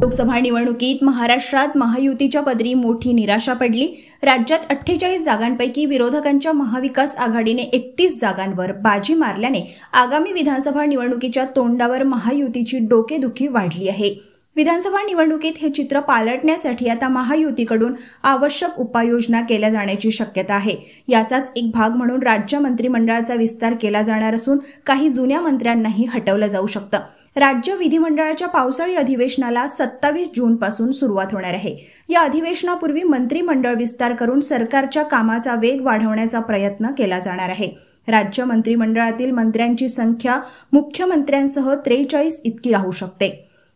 लोकसभा निवडणुकीत महाराष्ट्रात महायुतीच्या पदरी मोठी निराशा पडली। राज्यात 48 जागांपैकी विरोधकांच्या महाविकास आघाडीने 31 जागांवर बाजी मारल्याने आगामी विधानसभा निवडणुकीच्या तोंडावर महायुतीची डोकेदुखी वाढली आहे। विधानसभा निवडणुकीत हे चित्र पालटण्यासाठी आता महायुतीकडून आवश्यक उपाययोजना केल्या जाण्याची शक्यता आहे। याचाच एक भाग म्हणून राज्य मंत्रिमंडळाचा विस्तार केला जाणार असून काही जुन्या मंत्र्यांनाही हटवलं जाऊ शकतं। राज्य विधिमंडळाच्या पावसाळी अधिवेशनाला 27 जूनपासून सुरुवात होणार आहे। या अधिवेशनापूर्वी मंत्रिमंडळ विस्तार करून सरकारच्या कामाचा वेग वाढवण्याचा प्रयत्न केला जाणार आहे। राज्य मंत्रिमंडळातील मंत्र्यांची संख्या मुख्यमंत्र्यांसह 43 इतकी राहू शकते।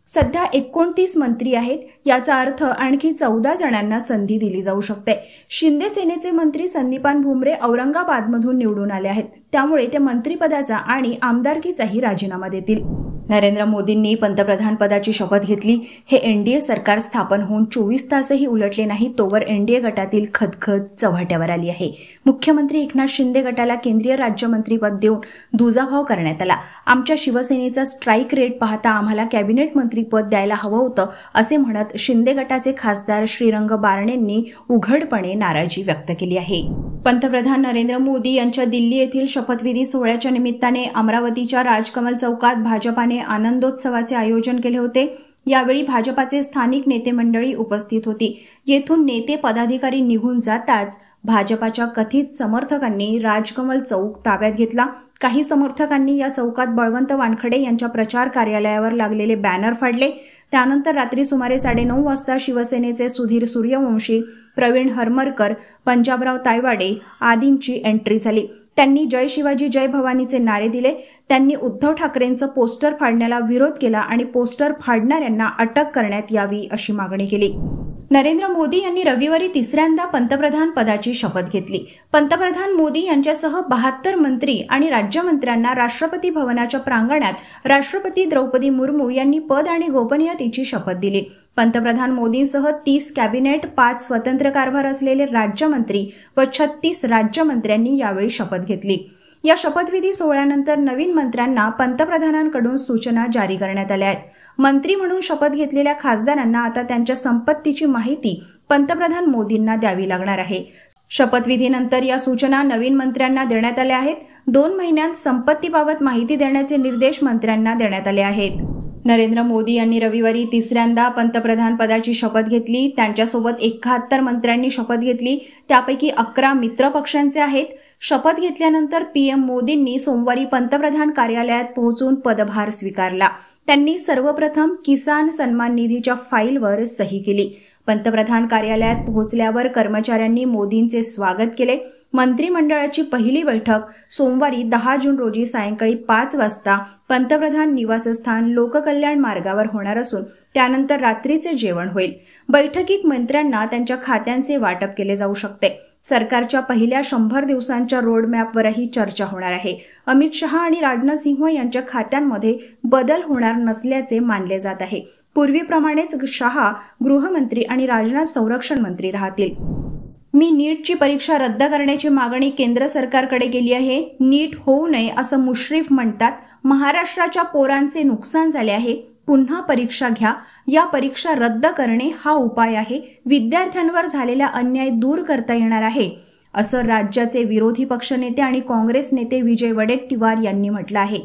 सध्या 29 मंत्री आहेत, याचा अर्थ आणखी 14 जणांना संधी दिली जाऊ शकते। शिंदे सेनेचे मंत्री संदीपान भुमरे औरंगाबादमधून निवडून आले आहेत, त्यामुळे ते मंत्रिपदाचा आणि आमदारकीचाही राजीनामा देतील। नरेंद्र मोदींनी पंतप्रधान पदाची शपथ घेतली। हे एनडीए सरकार स्थापन होऊन 24 तासही उलटले नाही तोवर एनडीए गटातील खदखद चव्हाट्यावर आली आहे। मुख्यमंत्री एकनाथ शिंदे गटाला केंद्रीय राज्यमंत्रीपद देऊन दुजाभाव करण्यात आला। आमच्या शिवसेनेचा स्ट्राईक रेट पाहता आम्हाला कॅबिनेट मंत्रीपद द्यायला हवं होतं, असे म्हणत शिंदे गटाचे खासदार श्रीरंग बारणेंनी उघडपणे नाराजी व्यक्त केली आहे। पंतप्रधान नरेंद्र मोदी यांच्या दिल्ली येथील शपथविधी सोहळ्याच्या निमित्ताने अमरावतीच्या राजकमल चौकात भाजपाने आनंदोत्सवाचे आयोजन केले होते। यावेळी भाजपाचे स्थानिक नेते मंडळी उपस्थित होती। येथून नेते पदाधिकारी निघून जाताच भाजपाच्या कथित समर्थकांनी राजकमल चौक ताब्यात घेतला। काही समर्थकांनी या चौकात बळवंत वानखडे यांच्या प्रचार कार्यालयावर लागलेले बॅनर फाडले। त्यानंतर रात्री सुमारे 9:30 वाजता शिवसेनेचे सुधीर सूर्यवंशी, प्रवीण हरमरकर, पंजाबराव तायवाडे आदींची एंट्री झाली। त्यांनी जय शिवाजी जय भवानीचे नारे दिले। त्यांनी उद्धव ठाकरेंचं पोस्टर फाडण्याला विरोध केला आणि पोस्टर फाडणाऱ्यांना अटक करण्यात यावी अशी मागणी केली। नरेंद्र मोदी यांनी रविवारी तिसऱ्यांदा पंतप्रधान पदाची शपथ घेतली। पंतप्रधान मोदी यांच्यासह 72 मंत्री आणि राज्यमंत्र्यांना राष्ट्रपती भवनाच्या प्रांगणात राष्ट्रपती द्रौपदी मुर्मू यांनी पद आणि गोपनीयतेची शपथ दिली। पंतप्रधान मोदींसह 30 कॅबिनेट, 5 स्वतंत्र कारभार असलेले राज्यमंत्री व 36 राज्यमंत्र्यांनी यावेळी शपथ घेतली। या शपथविधी सोहळ्यानंतर नवीन मंत्र्यांना पंतप्रधानांकडून सूचना जारी करण्यात आल्या आहेत। मंत्री म्हणून शपथ घेतलेल्या खासदारांना आता त्यांच्या संपत्तीची माहिती पंतप्रधान मोदींना द्यावी लागणार आहे। शपथविधीनंतर या सूचना नवीन मंत्र्यांना देण्यात आल्या आहेत। 2 महिन्यांत संपत्तीबाबत माहिती देण्याचे निर्देश मंत्र्यांना देण्यात आले आहेत। नरेंद्र मोदी यांनी रविवारी तिसऱ्यांदा पंतप्रधान पदाची शपथ घेतली। त्यांच्यासोबत 71 मंत्र्यांनी शपथ घेतली, त्यापैकी 11 मित्र पक्षांचे आहेत। शपथ घेतल्यानंतर पीएम मोदींनी सोमवारी पंतप्रधान कार्यालयात पोहोचून पदभार स्वीकारला। त्यांनी सर्वप्रथम किसान सन्मान निधीच्या फाईलवर सही केली। पंतप्रधान कार्यालयात पोहोचल्यावर कर्मचाऱ्यांनी मोदींचे स्वागत केले। मंत्रिमंडळाची पहिली बैठक सोमवारी 10 जून रोजी सायंकाळी 5 वाजता पंतप्रधान निवासस्थान लोककल्याण मार्गावर होणार असून त्यानंतर रात्रीचे जेवण होईल। बैठकीत मंत्र्यांना त्यांच्या खात्यांचे वाटप केले जाऊ शकते। सरकारच्या पहिल्या 100 दिवसांच्या रोडमॅपवरही चर्चा होणार आहे। अमित शहा आणि राजनाथ सिंह यांच्या खात्यांमध्ये बदल होणार नसल्याचे मानले जात आहे। पूर्वीप्रमाणेच शहा गृहमंत्री आणि राजनाथ संरक्षण मंत्री राहतील। मी नीटची परीक्षा रद्द करण्याची मागणी केंद्र सरकारकडे केली आहे। नीट होऊ नये असं मुश्रीफ म्हणतात। महाराष्ट्राच्या पोरांचे नुकसान झाले आहे, पुन्हा परीक्षा घ्या। या परीक्षा रद्द करणे हा उपाय आहे। विद्यार्थ्यांवर झालेला अन्याय दूर करता येणार आहे, असं राज्याचे विरोधी पक्षनेते आणि काँग्रेस नेते विजय वडेट्टीवार यांनी म्हटलं आहे।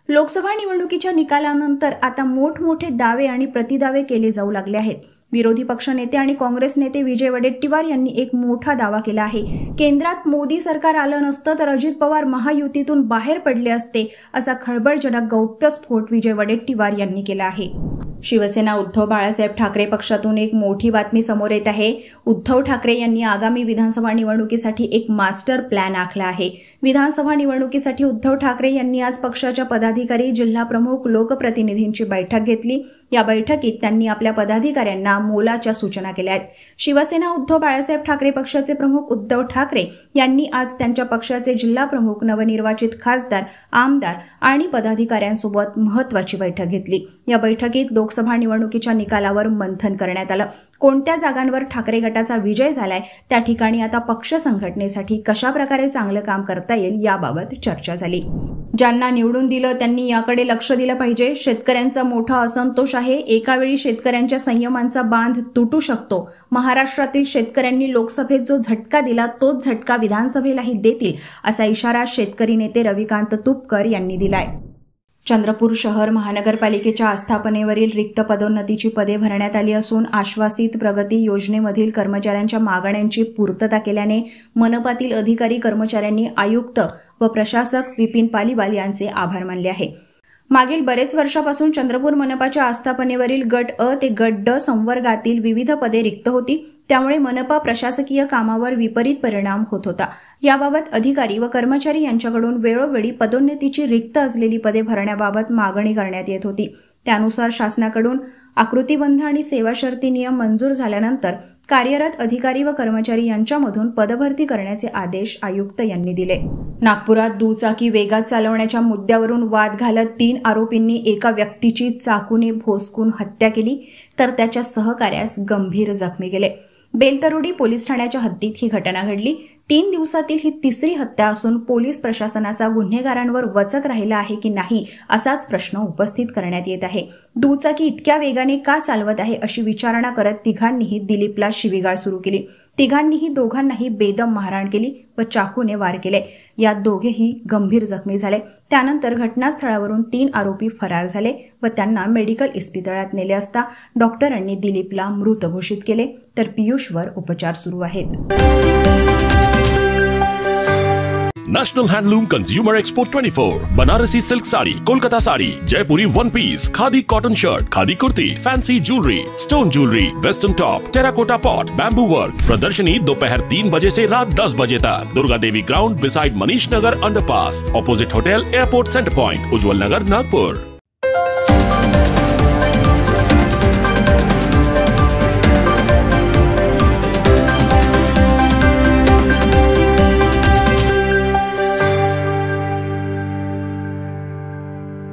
लोकसभा निवडणुकीच्या निकालानंतर आता मोठमोठे दावे आणि प्रतिदावे केले जाऊ लागले आहेत। विरोधी पक्षनेते आणि काँग्रेस नेते विजय वडेट्टीवार यांनी एक मोठा दावा केला आहे। केंद्रात मोदी सरकार आलं नसतं तर अजित पवार महायुतीतून बाहेर पडले असते, असा खळबळजनक गौप्यस्फोट विजय वडेट्टीवार यांनी केला आहे। शिवसेना उद्धव बाळासाहेब ठाकरे पक्षातून एक मोठी बातमी समोर येत आहे। उद्धव ठाकरे यांनी आगामी विधानसभा निवडणुकीसाठी एक मास्टर प्लॅन आखला आहे। विधानसभा निवडणुकीसाठी उद्धव ठाकरे यांनी आज पक्षाच्या पदाधिकारी, जिल्हा प्रमुख, लोकप्रतिनिधींची बैठक घेतली। या बैठकीत त्यांनी आपल्या पदाधिकाऱ्यांना मोलाच्या सूचना केल्या आहेत। शिवसेना उद्धव बाळासाहेब ठाकरे पक्षाचे प्रमुख उद्धव ठाकरे यांनी आज त्यांच्या पक्षाचे जिल्हा प्रमुख, नवनिर्वाचित खासदार, आमदार आणि पदाधिकाऱ्यांसोबत महत्त्वाची बैठक घेतली। या बैठकीत लोकसभा निवडणुकीच्या निकालावर मंथन करण्यात आलं. कोणत्या जागांवर ठाकरे गटाचा विजय झालाय, त्या ठिकाणी आता पक्ष संघटनेसाठी कशा प्रकारे चांगलं काम करता येईल याबाबत चर्चा झाली. ज्यांना निवडून दिलं त्यांनी याकडे लक्ष दिलं पाहिजे. शेतकऱ्यांचा मोठा असंतोष आहे. एकावेळी शेतकऱ्यांच्या संयमांचा बांध तुटू शकतो. महाराष्ट्रातील शेतकऱ्यांनी लोकसभेत जो झटका दिला तोच झटका विधानसभेलाही देतील, असा इशारा शेतकरी नेते रविकांत तुपकर यांनी दिलाय. चंद्रपूर शहर महानगरपालिकेच्या आस्थापनेवरील रिक्त पदोन्नतीची पदे भरण्यात आली असून आश्वासित प्रगती योजनेमधील कर्मचाऱ्यांच्या मागण्यांची पूर्तता केल्याने मनपातील अधिकारी कर्मचाऱ्यांनी आयुक्त व प्रशासक विपिन पालिवाल यांचे आभार मानले आहे. मागील बरेच वर्षापासून चंद्रपूर मनपाच्या आस्थापनेवरील गट अ ते गट ड संवर्गातील विविध पदे रिक्त होती. त्यामुळे मनपा प्रशासकीय कामावर विपरीत परिणाम होत होता. याबाबत अधिकारी व कर्मचारी यांच्याकडून वेळोवेळी पदोन्नतीची रिक्त असलेली पदे भरण्याबाबत मागणी करण्यात येत होती. त्यानुसार शासनाकडून आकृतीबंध आणि सेवा शर्ती नियम मंजूर झाल्यानंतर कार्यरत अधिकारी व कर्मचारी यांच्यामधून पदभरती करण्याचे आदेश आयुक्त यांनी दिले. नागपुरात दुचाकी वेगात चालवण्याच्या मुद्द्यावरून वाद घालत 3 आरोपींनी एका व्यक्तीची चाकूने भोसकून हत्या केली तर त्याच्या सहकाऱ्यास गंभीर जखमी केले. बेलतरोडी पोलीस ठाण्याच्या हद्दीत ही घटना घडली. 3 दिवसातील ही तिसरी हत्या असून पोलीस प्रशासनाचा गुन्हेगारांवर वचक राहिला आहे की नाही असाच प्रश्न उपस्थित करण्यात येत आहे. दुचाकी इतक्या वेगाने का चालवत आहे अशी विचारणा करत तिघांनीही दिलीपला शिवीगाळ सुरू केली. तिघांनीही दोघांनाही बेदम मारहाण केली व चाकूने वार केले. यात दोघेही गंभीर जखमी झाले. त्यानंतर घटनास्थळावरून 3 आरोपी फरार झाले व त्यांना मेडिकल इस्पितळात नेले असता डॉक्टरांनी दिलीपला मृत घोषित केले तर पियुषवर उपचार सुरू आहेत. National handloom consumer expo 24, Banarasi silk sari, Kolkata sari, Jaipuri one piece, khadi cotton shirt, khadi kurti, fancy jewellery, stone jewellery, western top, terracotta pot, bamboo work. प्रदर्शनी दोपहर 3 बजे से रात 10 बजे तक. Durga Devi ground beside Manish Nagar underpass, opposite hotel airport centre point, Ujjwal Nagar, Nagpur.